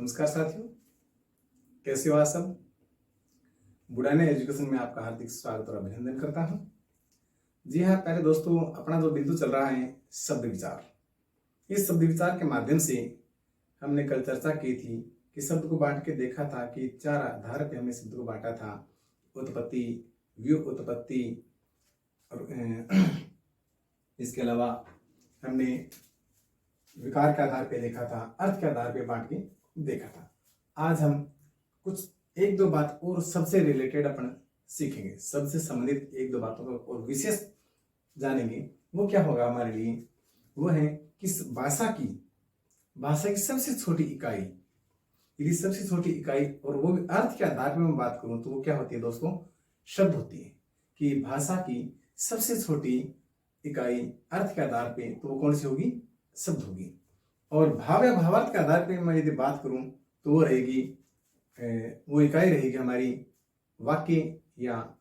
नमस्कार साथियों, कैसे हो आप सब। बुढ़ाने एजुकेशन में आपका हार्दिक स्वागत और अभिनंदन करता हूं। जी हाँ प्यारे दोस्तों, अपना जो बिंदु चल रहा है शब्द विचार। इस शब्द विचार के माध्यम से हमने कल चर्चा की थी कि शब्द को बांट के देखा था कि चार आधार पे हमने शब्द को बांटा था। उत्पत्ति, व्युत्पत्ति और इसके अलावा हमने विकार के आधार पे देखा था, अर्थ के आधार पे बांट के देखा था। आज हम कुछ एक दो बात और सबसे रिलेटेड अपन सीखेंगे, सबसे संबंधित एक दो बातों को और विशेष जानेंगे। वो क्या होगा हमारे लिए, वो है कि भाषा की सबसे छोटी इकाई, यदि सबसे छोटी इकाई और वो भी अर्थ के आधार पर मैं बात करूं तो वो क्या होती है दोस्तों, शब्द होती है। कि भाषा की सबसे छोटी इकाई अर्थ के आधार पे तो वो कौन सी होगी, शब्द होगी। और भाव या भावार्थ के आधार पे मैं यदि बात करूं तो वो रहेगी, वो इकाई रहेगी हमारी वाक्य, या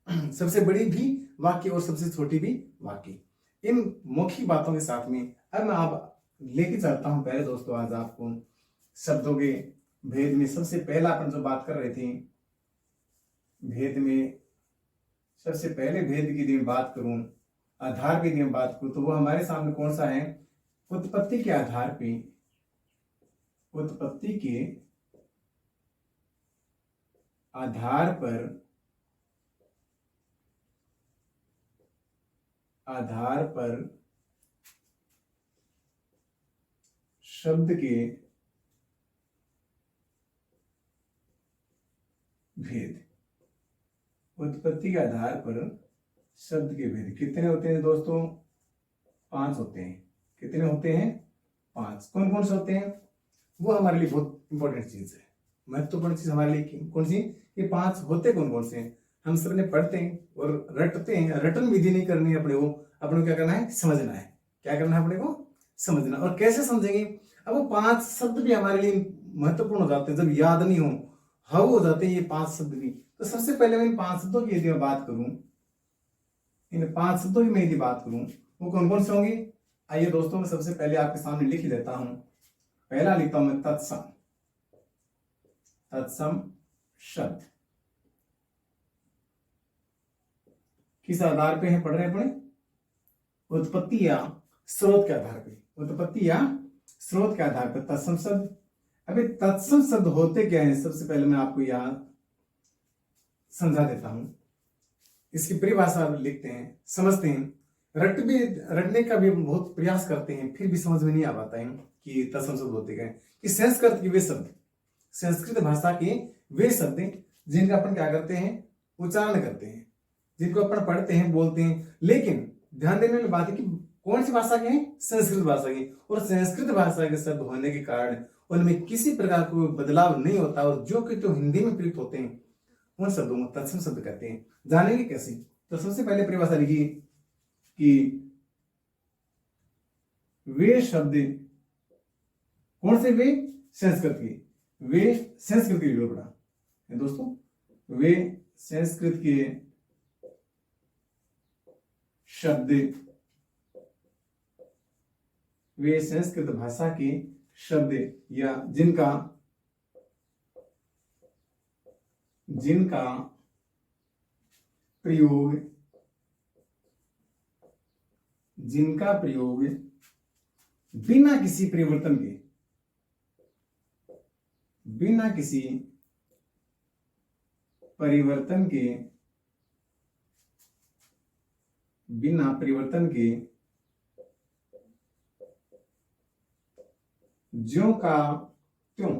सबसे बड़ी भी वाक्य और सबसे छोटी भी वाक्य। इन मौखिक बातों के साथ में अब मैं आप लेके चलता हूं पहले दोस्तों आज आपको शब्दों के भेद में। सबसे पहला अपन जो बात कर रहे थे भेद में, सबसे पहले भेद की यदि मैं बात करूं, आधार की यदि मैं बात करूं तो वो हमारे सामने कौन सा है, उत्पत्ति के आधार पे, उत्पत्ति के आधार पर शब्द के भेद। उत्पत्ति के आधार पर शब्द के भेद कितने होते हैं दोस्तों, 5 होते हैं। कितने होते हैं, 5। कौन कौन से होते हैं, वो हमारे लिए बहुत इंपॉर्टेंट चीज है, महत्वपूर्ण चीज हमारे लिए कौन सी, ये 5 होते कौन कौन से हैं। हम सबने पढ़ते हैं और रटते हैं, रटन विधि नहीं करनी है अपने को क्या करना है, समझना है। क्या करना है अपने को, समझना। और कैसे समझेंगे, अब वो 5 शब्द भी हमारे लिए महत्वपूर्ण हो जाते हैं जब याद नहीं हो जाते हैं ये 5 शब्द भी। तो सबसे पहले मैं इन 5 शब्दों की यदि मैं बात करूं, इन 5 शब्दों की मैं यदि बात करूं वो कौन कौन से होंगे। आइए दोस्तों मैं सबसे पहले आपके सामने लिख देता हूं। पहला लिखता हूं मैं तत्सम। तत्सम शब्द किस आधार पे है पढ़ रहे हैं अपने, उत्पत्ति या स्रोत के आधार पे, उत्पत्ति या स्रोत के आधार पर तत्सम शब्द। अभी तत्सम शब्द होते क्या है, सबसे पहले मैं आपको यहां समझा देता हूं। इसकी परिभाषा लिखते हैं, समझते हैं। रटने का भी बहुत प्रयास करते हैं, फिर भी समझ में नहीं आ पाता है कि तत्सम शब्द होते क्या है। कि संस्कृत के वे शब्द, संस्कृत भाषा के वे शब्द जिनका अपन क्या करते हैं, उच्चारण करते हैं, जिनको अपन पढ़ते हैं, बोलते हैं। लेकिन ध्यान देने वाली बात है कि कौन सी भाषा के हैं, संस्कृत भाषा की। और संस्कृत भाषा के शब्द होने के कारण उनमें किसी प्रकार का बदलाव नहीं होता, और जो कि तो हिंदी में प्रयुक्त होते हैं उन शब्दों को तत्सम शब्द कहते हैं। जानेंगे कैसे, तो सबसे पहले परिभाषा लिखिए कि वे शब्द कौन से, वे संस्कृत के, वे संस्कृत के विवरण है दोस्तों, वे संस्कृत के शब्द, वे संस्कृत भाषा के शब्द या जिनका प्रयोग बिना किसी परिवर्तन के, बिना परिवर्तन के ज्यों का त्यों,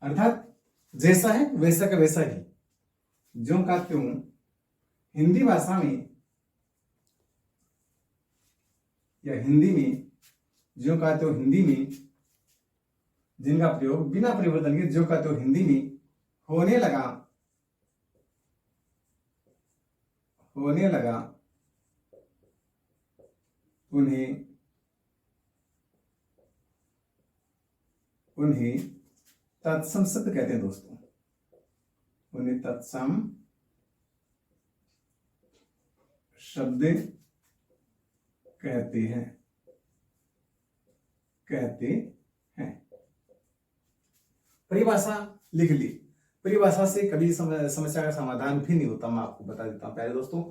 अर्थात जैसा है वैसा का वैसा ही, ज्यों का त्यों हिंदी भाषा में या हिंदी में, ज्यों का त्यों हिंदी में जिनका प्रयोग बिना परिवर्तन के ज्यों का त्यों हिंदी में होने लगा उन्हें तत्सम शब्द कहते हैं दोस्तों, उन्हें तत्सम शब्द कहते हैं। परिभाषा लिख ली। परिभाषा से कभी समस्या का समाधान भी नहीं होता। मैं आपको बता देता हूँ प्यारे दोस्तों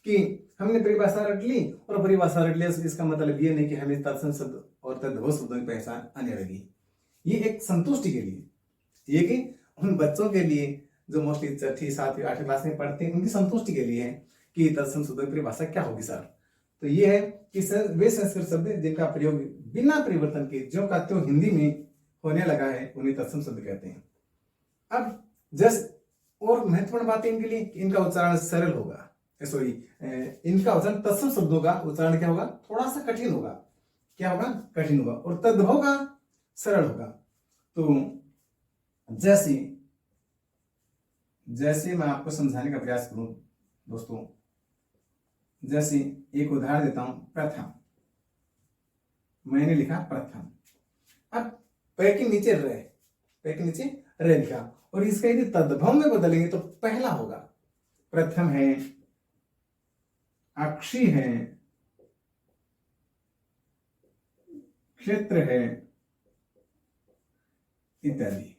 कि हमने परिभाषा रट ली, और परिभाषा रट लिया इसका मतलब ये नहीं कि हमें तत्सम शब्द और तद्भव शब्दों की पहचान आने लगी। ये एक संतुष्टि के लिए, ये कि उन बच्चों के लिए जो मोस्टली 6ठी 7वीं 8वीं क्लास में पढ़ते हैं, उनकी संतुष्टि के लिए है कि तत्सम शब्दों की परिभाषा क्या होगी सर। तो ये है कि वे संस्कृत शब्द जिनका प्रयोग बिना परिवर्तन के ज्यों का त्यों हिंदी में होने लगा है, उन्हें तत्सम शब्द कहते हैं। अब और महत्वपूर्ण बात है इनके लिए कि इनका उच्चारण सरल होगा। सॉरी, इनका उच्चारण तत्सम शब्दों का उच्चारण क्या होगा, थोड़ा सा कठिन होगा। क्या होगा, कठिन होगा। और तद्भव का सरल होगा। तो जैसे मैं आपको समझाने का प्रयास करूं दोस्तों, जैसे एक उदाहरण देता हूं, प्रथम। मैंने लिखा प्रथम। अब पैर के नीचे र लिखा, और इसका यदि तद्भव में बदलेंगे तो पहला होगा। प्रथम है, अक्षी है, क्षेत्र है, इत्यादि।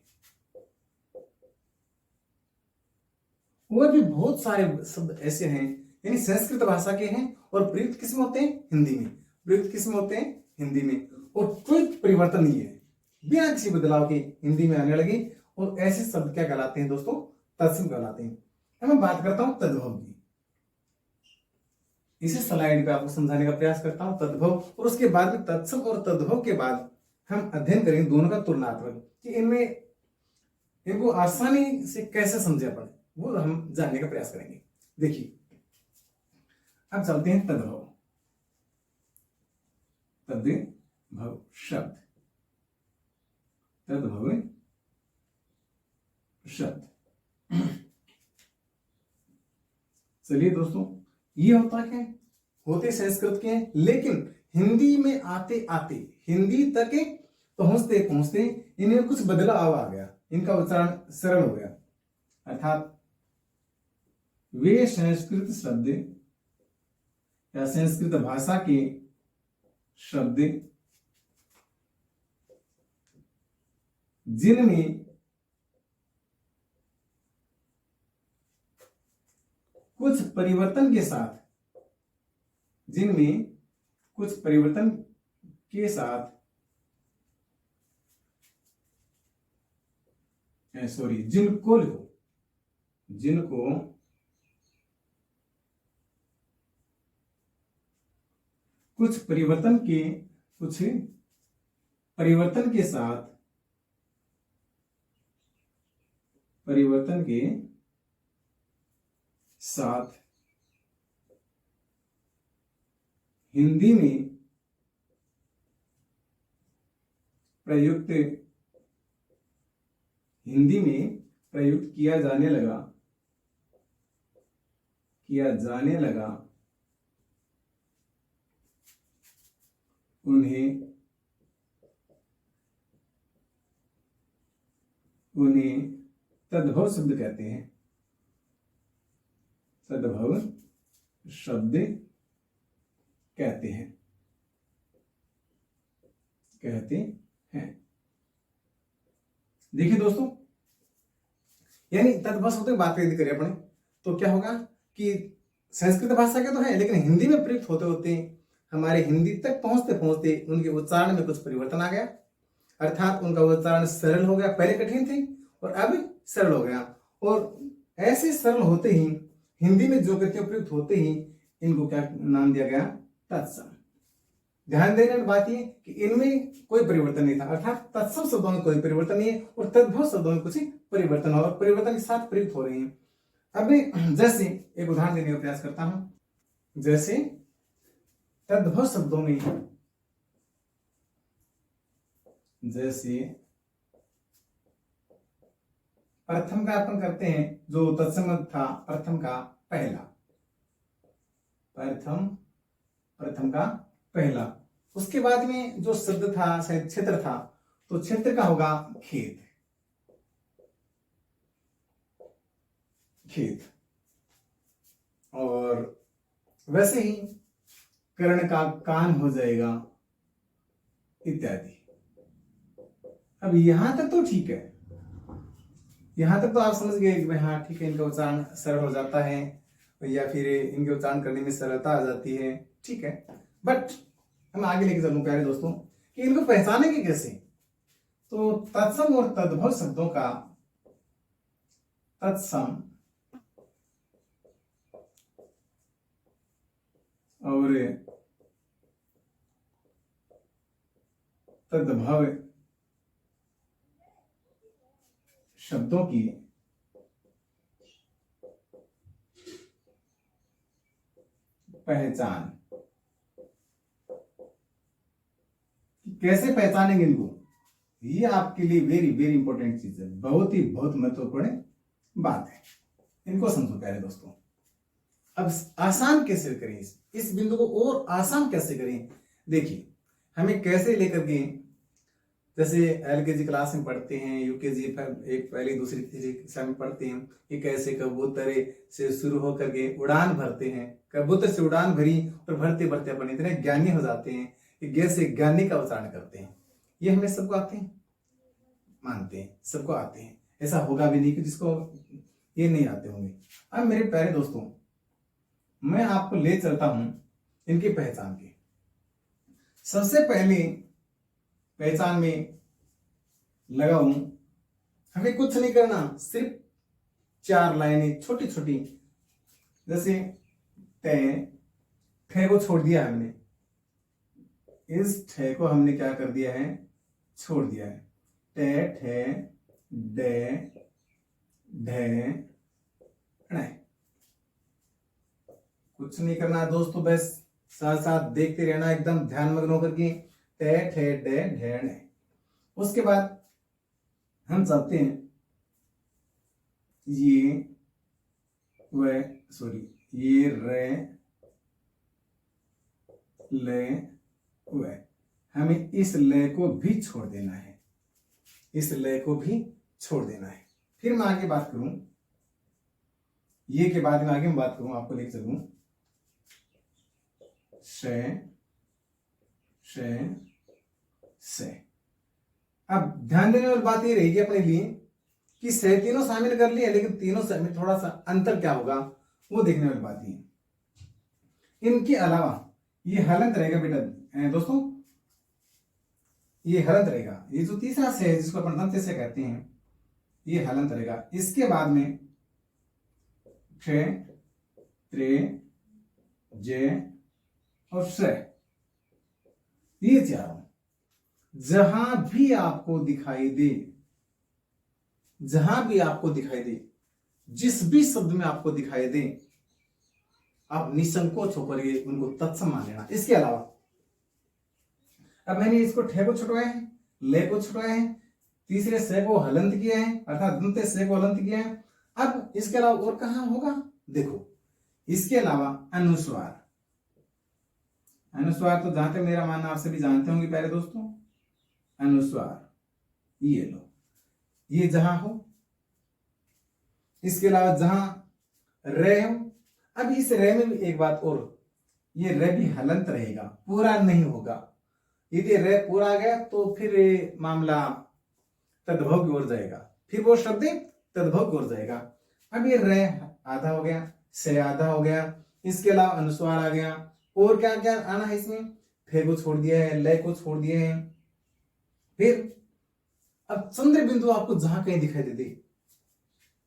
और भी बहुत सारे शब्द ऐसे हैं, यानी संस्कृत भाषा के हैं और प्रयुक्त किसमें होते हैं, हिंदी में। प्रयुक्त किसमें होते हैं, हिंदी में। और कोई परिवर्तन नहीं है, बिना किसी बदलाव के हिंदी में आने लगे। और ऐसे शब्द क्या कहलाते हैं दोस्तों, तत्सम कहलाते हैं। अब मैं बात करता हूं तद्भव की। इसी स्लाइड पे आपको समझाने का प्रयास करता हूं तद्भव, और उसके बाद में तत्सम और तद्भव के बाद हम अध्ययन करेंगे दोनों का तुलनात्मक, कि इनको आसानी से कैसे समझे अपन, वो हम जानने का प्रयास करेंगे। देखिए, अब चलते हैं तद्भव। तद्भव शब्द, तद्भव शब्द। चलिए दोस्तों, ये होता है, होते संस्कृत के हैं, लेकिन हिंदी में आते आते, हिंदी तक पहुंचते पहुंचते इनमें कुछ बदलाव आ गया, इनका उच्चारण सरल हो गया। अर्थात वे संस्कृत शब्द या संस्कृत भाषा के शब्द जिनमें कुछ परिवर्तन के साथ, जिनको कुछ परिवर्तन के साथ हिंदी में प्रयुक्त किया जाने लगा, उन्हें तद्भव शब्द कहते हैं। तद्भव शब्द कहते हैं। देखिए दोस्तों, यानी तद्भव शब्द की बात करें अपने, तो क्या होगा कि संस्कृत भाषा के तो है, लेकिन हिंदी में प्रयुक्त होते होते हमारे हिंदी तक पहुंचते पहुंचते उनके उच्चारण में कुछ परिवर्तन आ गया। अर्थात उनका उच्चारण सरल हो गया, पहले कठिन थे और अब सरल हो गया। और ऐसे सरल होते ही हिंदी में जो कृतियां प्रयुक्त होते ही इनको क्या नाम दिया गया, तत्सम। ध्यान देने वाली बात ये कि इनमें कोई परिवर्तन नहीं था, अर्थात तत्सम शब्दों में कोई परिवर्तन नहीं है और तद्भव शब्दों में कुछ परिवर्तन और परिवर्तन के साथ प्रयुक्त हो रहे हैं। अब जैसे एक उदाहरण देने का प्रयास करता हूं, जैसे तद्भव शब्दों में, जैसे प्रथम का अपन करते हैं, जो तत्सम था प्रथम का पहला, उसके बाद में जो शब्द था शायद क्षेत्र था, तो क्षेत्र का होगा खेत। और वैसे ही कर्ण का कान हो जाएगा, इत्यादि। अब यहां तक तो ठीक है, यहां तक तो आप समझ गए कि भाई हाँ ठीक है, इनका उच्चारण सरल हो जाता है या फिर इनके उच्चारण करने में सरलता आ जाती है, ठीक है। बट हम आगे लेके चलूं प्यारे दोस्तों कि इनको पहचानेंगे कैसे। तो तत्सम और तद्भव शब्दों का तत्सम और तद्भव शब्दों की पहचान, कैसे पहचानेंगे इनको, ये आपके लिए वेरी वेरी इंपॉर्टेंट चीज है, बहुत महत्वपूर्ण बात है। इनको समझो प्यारे दोस्तों। अब आसान कैसे करें, इस बिंदु को और आसान कैसे करें। देखिए हमें कैसे लेकर के, जैसे एलकेजी क्लास में पढ़ते हैं, यूकेजी एक पहली दूसरी तीसरी कक्षा में पढ़ते हैं कि कैसे कबूतर से शुरू होकर के उड़ान भरते हैं, कबूतर से उड़ान भरी और भरते भरते अपन इतने ज्ञानी हो जाते हैं कि गैस से ज्ञानी का उच्चारण करते हैं। ये हमें सबको आते हैं, मानते हैं सबको आते हैं, ऐसा होगा भी नहीं कि जिसको ये नहीं आते होंगे। अब मेरे प्यारे दोस्तों, मैं आपको ले चलता हूं इनकी पहचान की। सबसे पहले पहचान में लगाऊं, हमें कुछ नहीं करना, सिर्फ 4 लाइनें छोटी छोटी, जैसे ठ को छोड़ दिया हमने, इस ठ को हमने क्या कर दिया है, छोड़ दिया है। ट ठ ड ढ ण, कुछ नहीं करना दोस्तों, बस साथ साथ देखते रहना, एकदम ध्यान मग्न होकर के ट ठ ड ढ ण। उसके बाद हम चलते हैं ये रे ले व, हमें इस ले को भी छोड़ देना है, इस ले को भी छोड़ देना है। फिर मैं आगे बात करूं, ये के बाद में आगे मैं बात करूं, आपको लेकर चलूं से। अब ध्यान देने वाली बात ये रहेगी अपने लिए कि से तीनों शामिल कर लिए, लेकिन तीनों से में थोड़ा सा अंतर क्या होगा वो देखने वाली बात ही। इनके अलावा ये हलंत रहेगा बेटा दोस्तों, ये हलंत रहेगा। ये जो तीसरा से है जिसको अपन दंत से कहते हैं, ये हलंत रहेगा। इसके बाद में क्ष, त्रे, जे और श, ये चारों जहां भी आपको दिखाई दे, जहां भी आपको दिखाई दे, जिस भी शब्द में आपको दिखाई दे, आप निसंकोच होकर के उनको तत्सम मान लेना। इसके अलावा अब मैंने इसको ठ को छुटवाया है, ले को छुटवाया है, तीसरे से को हलंत किया है, अर्थात दंत से को हलंत किया है। अब इसके अलावा और कहां होगा, देखो इसके अलावा अनुस्वार, अनुस्वार तो जहां तक मेरा मानना आप सभी जानते होंगे प्यारे दोस्तों, अनुस्वार ये लो, ये जहां हो, इसके अलावा जहां रे हो। अब इस रे में भी एक बात और, ये रे भी हलंत रहेगा, पूरा नहीं होगा। यदि रे पूरा आ गया तो फिर मामला तद्भव की ओर जाएगा, फिर वो शब्द तद्भव की ओर जाएगा। अब ये रे आधा हो गया, से आधा हो गया, इसके अलावा अनुस्वार आ गया, और क्या क्या आना है इसमें, फे को छोड़ दिया है, लय को छोड़ दिए हैं। फिर अब चंद्र बिंदु आपको जहां कहीं दिखाई दे दे,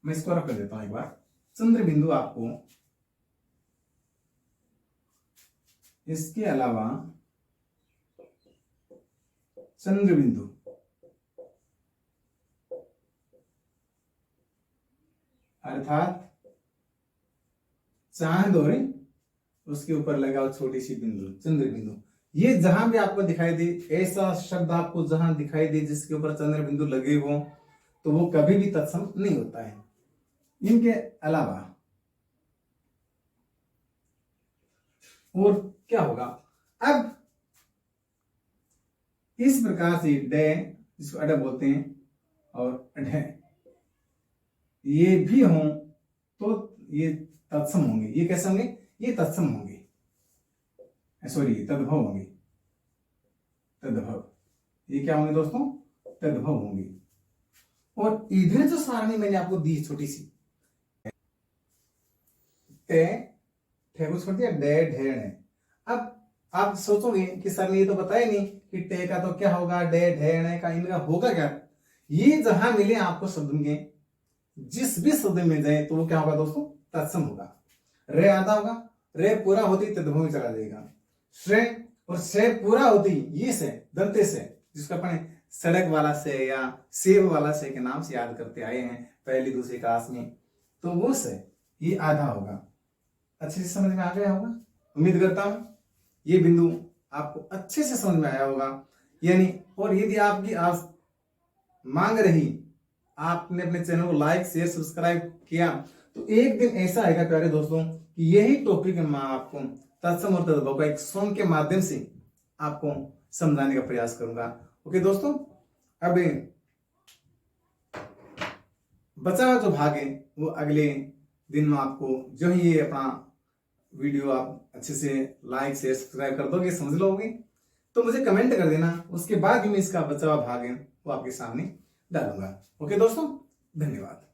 मैं इसको रख कर देता हूं एक बार। चंद्र बिंदु आपको इसके अलावा चंद्र बिंदु अर्थात चांद और उसके ऊपर लगाओ छोटी सी बिंदु, चंद्र बिंदु, ये जहां भी आपको दिखाई दे, ऐसा शब्द आपको जहां दिखाई दे जिसके ऊपर चंद्र बिंदु लगे हो, तो वो कभी भी तत्सम नहीं होता है। इनके अलावा और क्या होगा, अब इस प्रकार से डे जिसको अड बोलते हैं और ढ, ये भी हों तो ये तत्सम होंगे। ये कैसे होंगे, ये तत्सम होंगे, सॉरी तद्भव होंगे, तद्भव, ये क्या होंगे दोस्तों, तद्भव होंगे। और इधर जो सारणी मैंने आपको दी छोटी सी, टे ठे को छोड़ दिया, डे ढेड़ है। अब आप सोचोगे कि सर ने ये तो बताया नहीं कि टे का तो क्या होगा, डे ढेड़ का इनका होगा क्या। ये जहां मिले आपको शब्द के, जिस भी शब्द में मिल जाए तो वो क्या होगा दोस्तों, तत्सम होगा। रे आधा होगा, रे पूरा होती तद्भव चला जाएगा। श्रे और श्रे पूरा होती ये से दंते से, जिसको अपन सड़क वाला से या सेब वाला से के नाम से याद करते आए हैं पहली दूसरी क्लास में, तो वो से ये आधा होगा। अच्छे से समझ में आ गया होगा, उम्मीद करता हूं ये बिंदु आपको अच्छे से समझ में आया होगा। यानी और यदि आपकी आज मांग रही, आपने अपने चैनल को लाइक शेयर सब्सक्राइब किया, तो एक दिन ऐसा आएगा प्यारे दोस्तों कि यही टॉपिक मैं आपको तत्सम और तद्भव का एक सॉन्ग के माध्यम से आपको समझाने का प्रयास करूंगा। ओके दोस्तों, अब बचा हुआ जो भाग है वो अगले दिन में आपको, जो ही ये अपना वीडियो आप अच्छे से लाइक शेयर सब्सक्राइब कर दोगे, समझ लोगे, तो मुझे कमेंट कर देना। उसके बाद ही मैं इसका बचा हुआ भाग है वो आपके सामने डालूंगा। ओके दोस्तों, धन्यवाद।